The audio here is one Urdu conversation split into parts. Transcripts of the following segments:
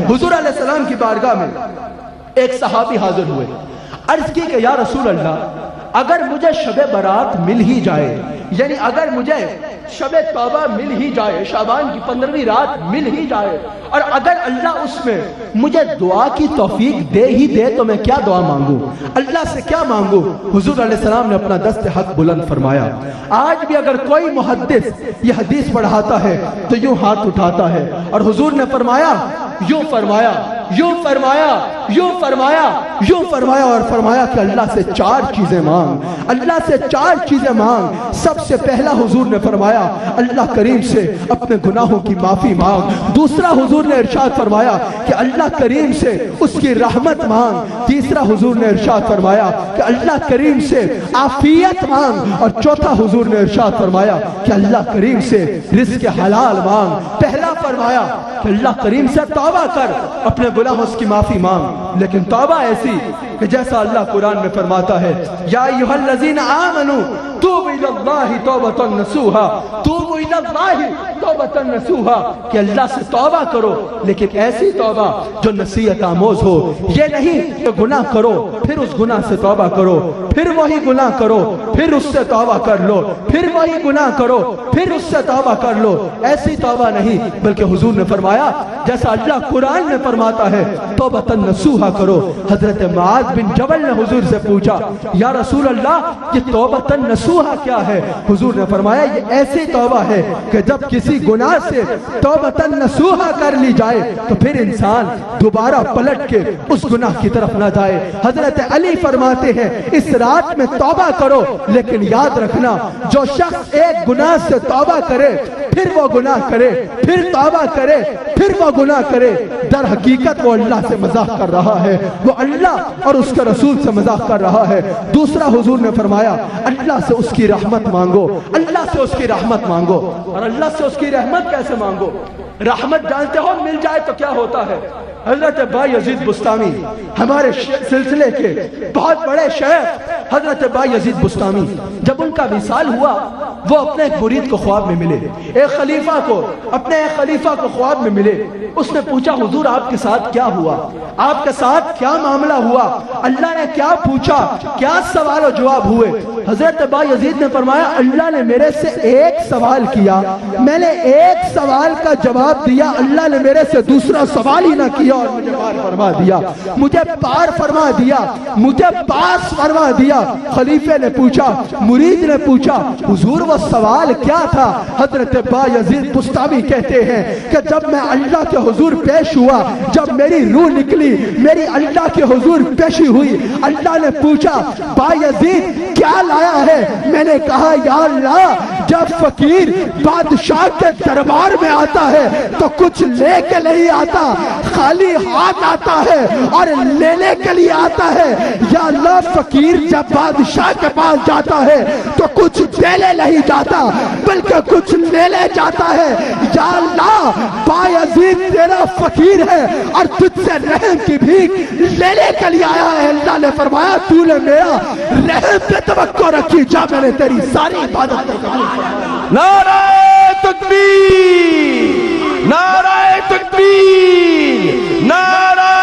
حضور علیہ السلام کی بارگاہ میں ایک صحابی حاضر ہوئے، عرض کی کہ یا رسول اللہ اگر مجھے شب برات مل ہی جائے، یعنی اگر مجھے شب توبہ مل ہی جائے، شعبان کی 15ویں رات مل ہی جائے، اور اگر اللہ اس میں مجھے دعا کی توفیق دے ہی دے تو میں کیا دعا مانگوں، اللہ سے کیا مانگوں؟ حضور علیہ السلام نے اپنا دست حق بلند فرمایا۔ آج بھی اگر کوئی محدث یہ حدیث پڑھاتا ہے تو یوں ہاتھ اٹھاتا ہے، اور حضور نے فرمایا، یوں فرمایا، یوں فرمایا، یوں فرمایا، یوں فرمایا، اور فرمایا کہ اللہ سے 4 چیزیں مانگ، اللہ سے 4 چیزیں مانگ۔ سب سے پہلا حضور نے فرمایا اللہ کریم سے اپنے گناہوں کی معافی مانگ۔ دوسرا حضور نے ارشاد فرمایا کہ اللہ کریم سے اس کی رحمت مانگ۔ تیسرا حضور نے ارشاد فرمایا کہ اللہ کریم سے عافیت مانگ، اور چوتھا حضور نے ارشاد فرمایا کہ اللہ کریم سے رزق حلال مانگ۔ پہلا فرمایا کہ اللہ کریم سے توبہ کر، اپنے گناہوں کی معافی مانگ، لیکن توبہ ایسی کہ جیسا اللہ قرآن میں فرماتا ہے یا ایھا الذین آمنوا توبوا الی اللہ توبۃ نصوحا، توبوا الی اللہ توبۃ نصوحا، کہ اللہ سے توبہ کرو لیکن ایسی توبہ جو نصیحت آموز ہو۔ یہ نہیں کہ گناہ کرو پھر اس گناہ سے توبہ کرو، پھر وہی گناہ کرو پھر اس سے توبہ کر لو، پھر وہی گناہ کرو پھر اس سے توبہ کر لو، ایسی توبہ نہیں، بلکہ حضور نے فرمایا جیسا اللہ قرآن میں فرماتا ہے توبۃ نصوحا کرو۔ حضرت معاذ بن جبل نے حضور سے پوچھا یا رسول اللہ یہ توبۃ نصوحا کیا ہے؟ حضور نے فرمایا یہ ایسی توبہ ہے کہ جب کسی گناہ سے توبۃ نصوحا کر لی جائے تو پھر انسان دوبارہ پلٹ کے اس گناہ کی طرف نہ جائے۔ حضرت علی فرماتے ہیں اس رات میں توبہ کرو، لیکن یاد رکھنا جو شخص ایک گناہ سے توبہ کرے پھر وہ گناہ کرے، پھر توبہ کرے، پھر وہ گناہ کرے، در حقیقت وہ اللہ سے مذاق کر رہا ہے، وہ اللہ اور اس کے رسول سے مذاق کر رہا ہے۔ دوسرا حضور نے فرمایا اللہ سے اس کی رحمت مانگو، اللہ سے اس کی رحمت مانگو۔ اور اللہ سے اس کی رحمت کیسے مانگو؟ رحمت جانتے ہو مل جائے تو کیا ہوتا ہے؟ حضرت بایزید بستامی ہمارے سلسلے کے بہت بڑے شیخ حضرت بایزید بستامی، جب ان کا وصال ہوا وہ اپنے ایک مرید کو خواب میں ملے، ایک خلیفہ کو، اپنے ایک خلیفہ کو خواب میں ملے۔ اس نے پوچھا حضور آپ کے ساتھ کیا ہوا، آپ کے ساتھ کیا معاملہ ہوا، اللہ نے کیا پوچھا، کیا سوال و جواب ہوئے؟ حضرت بایزید نے فرمایا اللہ نے میرے سے ایک سوال کیا، میں نے ایک سوال کا جواب دیا، اللہ نے میرے سے دوسرا سوال ہی نہ کیا اور مجھے پار فرما دیا، مجھے پار فرما دیا، مجھے پاس فرما دیا۔ خلیفے نے پوچھا، مرید نے پوچھا حضور وہ سوال کیا تھا؟ حضرت بایزید بستامی کہتے ہیں کہ جب میں اللہ کے حضور پیش ہوا، جب میری روح نکلی، میری اللہ کے حضور پیشی ہوئی، اللہ نے پوچھا بایزید کیا لایا ہے؟ میں نے کہا یا اللہ جب فقیر بادشاہ کے دربار میں آتا ہے تو کچھ لے کے نہیں آتا، خالی ہاتھ آتا ہے اور لینے کے لیے آتا ہے۔ یا اللہ فقیر جب بادشاہ کے پاس جاتا ہے تو کچھ دینے نہیں جاتا بلکہ کچھ لینے جاتا ہے۔ یا اللہ بایزید تیرا فقیر ہے اور تجھ سے رحم کی بھیک لینے کے لیے آیا ہے۔ اللہ نے فرمایا تو نے میرا رحم پہ توقع رکھی، جا میں نے تیری ساری عبادت کو قبول فرمایا۔ نعرہ تکبیر، نعرہ تکبیر، نعرہ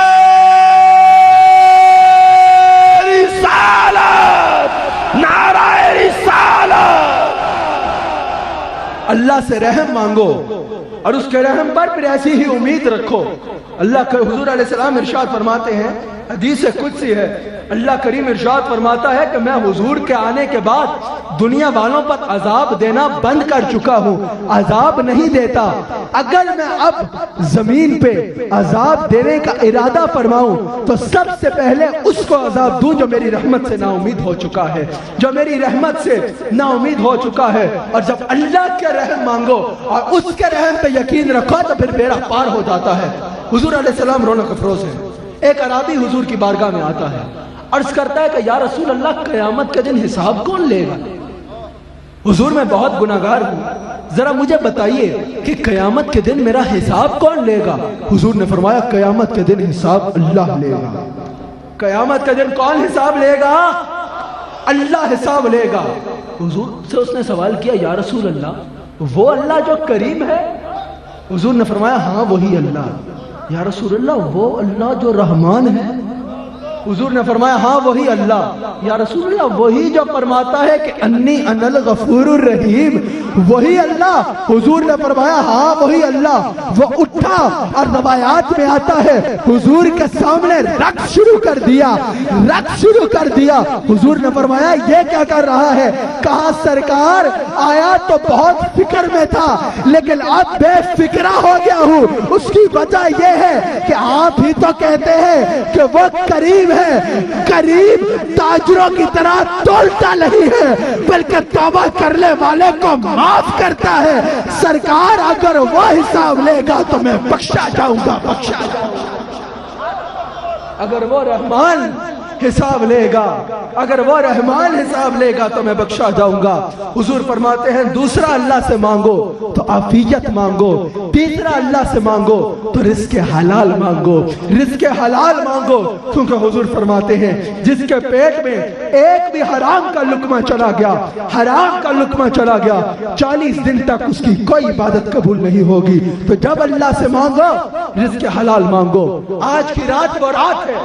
رسالت، نعرہ رسالت۔ اللہ سے رحم مانگو اور اس کے رحم پر پھر ایسی ہی امید رکھو۔ اللہ کے حضور علیہ السلام ارشاد فرماتے ہیں، حدیث قدسی ہے، اللہ کریم ارشاد فرماتا ہے کہ میں حضور کے آنے کے بعد دنیا والوں پر عذاب دینا بند کر چکا ہوں، عذاب نہیں دیتا۔ اگر میں اب زمین پہ عذاب دینے کا ارادہ فرماؤں تو سب سے پہلے اس کو عذاب دوں جو میری رحمت سے نا امید ہو چکا ہے، جو میری رحمت سے نا امید ہو چکا ہے۔ اور جب اللہ کے رحم مانگو اور اس کے رحم پہ یقین رکھو تو پھر بیڑا پار ہو جاتا ہے۔ حضور علیہ السلام رونق افروز ہے۔ ایک اعرابی حضور کی بارگاہ میں آتا ہے، عرض کرتا ہے کہ یا رسول اللہ قیامت کے دن حساب کون لے گا؟ حضور میں بہت گناہگار ہوں، ذرا مجھے بتائیے کہ قیامت کے دن میرا حساب کون لے گا؟ حضور نے فرمایا قیامت کے دن حساب اللہ لے گا۔ قیامت کے دن کون حساب لے گا؟ اللہ حساب لے گا۔ حضور سے اس نے سوال کیا یا رسول اللہ وہ اللہ جو کریم ہے؟ حضور نے فرمایا ہاں وہی اللہ۔ یا رسول اللہ وہ اللہ جو رحمان ہے؟ حضور نے فرمایا ہاں وہی اللہ۔ یا رسول اللہ وہی جو فرماتا ہے کہ انی انا الغفور الرحیم، وہی اللہ؟ حضور نے فرمایا ہاں وہی اللہ۔ وہ اٹھا اور روایات میں آتا ہے حضور کے سامنے رقص شروع کر دیا، رقص شروع کر دیا۔ حضور نے فرمایا یہ کیا کر رہا ہے؟ کہا سرکار آیا تو بہت فکر میں تھا لیکن اب بے فکرہ ہو گیا ہوں۔ اس کی وجہ یہ ہے کہ آپ ہی تو کہتے ہیں کہ وہ کریم ہے، کریم تاجروں کی طرح تولتا نہیں ہے بلکہ توبہ کرنے والے کو معاف کرتا ہے۔ سرکار اگر وہ حساب لے گا تو میں بخشا جاؤں گا، بخشا جاؤں گا۔ اگر وہ رحمان حساب لے گا، اگر وہ رحمان حساب لے گا تو میں بخشا جاؤں گا۔ حضور فرماتے ہیں دوسرا اللہ سے مانگو تو عافیت مانگو، تیسرا اللہ سے مانگو تو رزق حلال مانگو، رزق حلال مانگو، کیونکہ حضور فرماتے ہیں جس کے پیٹ میں ایک بھی حرام کا لقمہ چلا گیا، حرام کا لقمہ چلا گیا، 40 دن تک اس کی کوئی عبادت قبول نہیں ہوگی۔ تو جب اللہ سے مانگو رزق حلال مانگو۔ آج کی رات وہ رات ہے،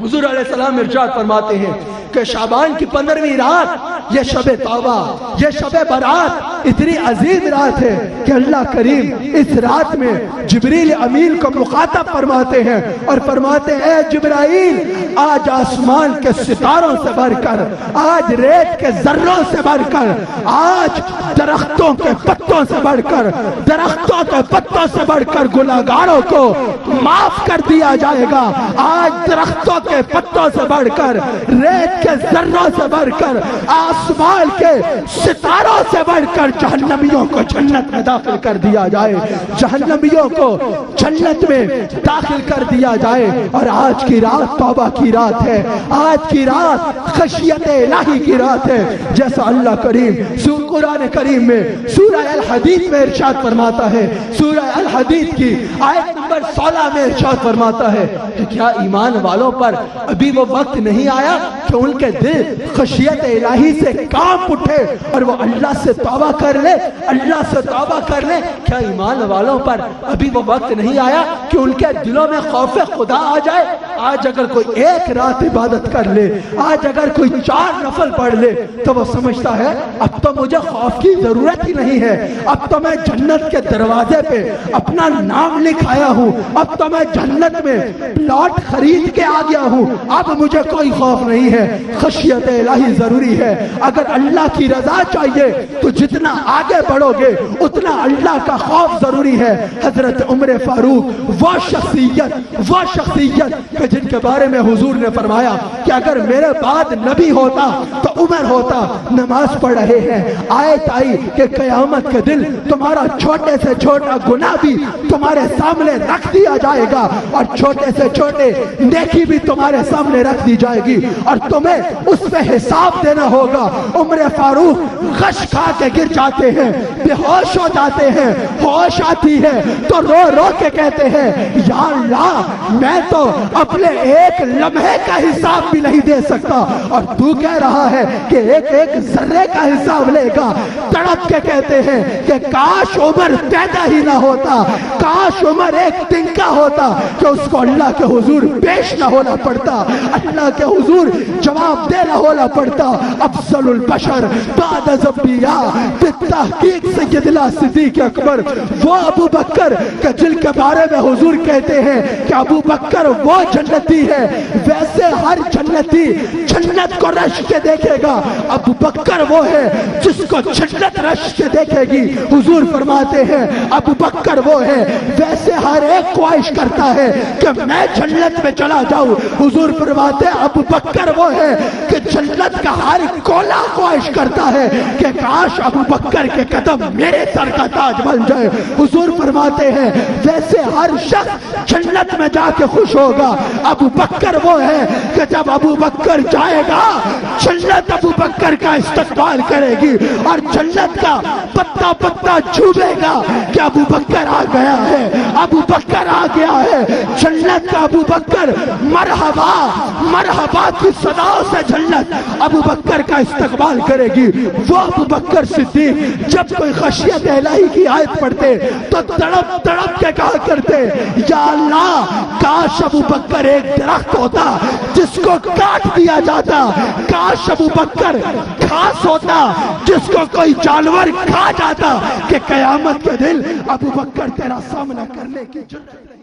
حضور علیہ السلام ارشاد فرماتے ہیں کہ شعبان کی 15ویں رات یہ شب توبہ، یہ شب برات اتنی عظیم رات ہے کہ اللہ کریم اس رات میں جبریل امین کو مخاطب فرماتے ہیں اور فرماتے ہیں اے جبرائیل آج آسمان کے ستاروں سے بڑھ کر، آج ریت کے ذروں سے بڑھ کر، آج درختوں کے پتوں سے بڑھ کر، درختوں کے پتوں سے بڑھ کر گناہگاروں کو معاف کر دیا جائے گا۔ آج درختوں کے پتوں سے بڑھ کر، ریت کے ذروں سے بڑھ کر، آسمان کے ستاروں سے بڑھ کر جہنمیوں کو جنت میں داخل کر دیا جائے، جہنمیوں کو جنت میں داخل کر دیا جائے۔ اور آج کی رات توبہ کی رات ہے، آج کی رات خشیت الہی کی رات ہے، جیسا اللہ کریم قرآن کریم میں سورہ الحدید میں ارشاد فرماتا ہے، سورہ الحدید کی آیت نمبر 16 میں ارشاد فرماتا ہے کہ کیا ایمان والوں پر ابھی وہ وقت نہیں آیا کہ ان کے دل خشیت الہی سے کانپ اٹھے اور وہ اللہ سے توبہ کر لے، اللہ سے توبہ کر لے؟ کیا ایمان والوں پر ابھی وہ وقت نہیں آیا کہ ان کے دلوں میں خوف خدا آ جائے؟ آج اگر کوئی ایک رات عبادت کر لے، آج اگر کوئی 4 نفل پڑھ لے تو وہ سمجھتا ہے اب تو مجھے خوف کی ضرورت ہی نہیں ہے، اب تو میں جنت کے دروازے پہ اپنا نام لکھایا ہوں، اب تو میں جنت میں پلاٹ خرید کے آ گیا ہوں، اب مجھے کوئی خوف نہیں ہے۔ خشیت الہی ضروری ہے۔ اگر اللہ کی رضا چاہیے تو جتنا آگے بڑھو گے اتنا اللہ کا خوف ضروری ہے۔ حضرت عمر فاروق وہ شخصیت کہ جن کے بارے میں حضور نے فرمایا کہ اگر میرے بعد نبی ہوتا تو عمر ہوتا، نماز پڑھ رہے ہیں، آیت آئی کہ قیامت کے دن تمہارا چھوٹے سے چھوٹا گناہ بھی تمہارے سامنے رکھ دیا جائے گا اور چھوٹے سے چھوٹے نیکی بھی تمہارے سامنے رکھ دی جائے گی اور تمہیں اس پہ حساب دینا ہوگا۔ عمر فاروق غش کھا کے گر جاتے ہیں، بے ہوش ہو جاتے ہیں، ہوش آتی ہے تو رو رو کے کہتے ہیں یا اللہ میں تو اپنے ایک لمحے کا حساب بھی نہیں دے سکتا اور تو کہہ رہا ہے کہ ایک ایک ذرے کا حساب لے گا۔ تڑپ کے کہتے ہیں کہ کاش عمر پیدا ہی نہ ہوتا، کاش عمر ایک تنکا ہوتا کہ اس کو اللہ کے حضور پیش نہ ہونا پڑتا، اللہ کے حضور جواب دینا ہونا پڑتا۔ افضل البشر بعد الانبیاء بالتحقیق سیدنا صدیق اکبر وہ ابو بکر کہ جن کے بارے میں حضور کہتے ہیں کہ ابو بکر وہ جنتی ہے، ویسے ہر جنتی جنت کو رش کے دیکھے گا، ابو بکر وہ ہے جس کو جنت رش کے دیکھے گی۔ حضور فرماتے ہیں ابو بکر وہ ہے، ویسے ہر ایک خواہش کرتا ہے کہ میں جنت میں چلا جاؤں۔ حضور فرماتے ہیں ابو بکر وہ ہے کہ جنت کا ہر کولا خواہش کرتا ہے کہ کاش ابو بکر کے قدم میرے سر کا تاج بن جائے۔ حضور فرماتے ہیں ویسے ہر شخص جنت میں جا کے خوش ہوگا، ابو بکر وہ ہے کہ جب ابو بکر جائے گا جنت ابو بکر کا استقبال کرے گی اور جنت کا پتا پتا جھومے گا کہ ابو بکر آ گیا ہے، ابو بکر آ گیا ہے۔ جنت جنت کا ابو بکر مرحبا مرحبا کی صداؤں سے جنت ابو بکر کا استقبال کرے گی۔ وہ ابو بکر صدیق جب کوئی خشیت الہی کی آیت پڑھتے تو تڑپ تڑپ کے کہا کرتے یا اللہ کاش ابو بکر ایک درخت ہوتا جس کو کاٹ دیا جاتا، کاش ابو بکر گھاس ہوتا جس کو کوئی جانور کھا جاتا کہ قیامت کے دن ابو بکر تیرا سامنا کرنے کی جرات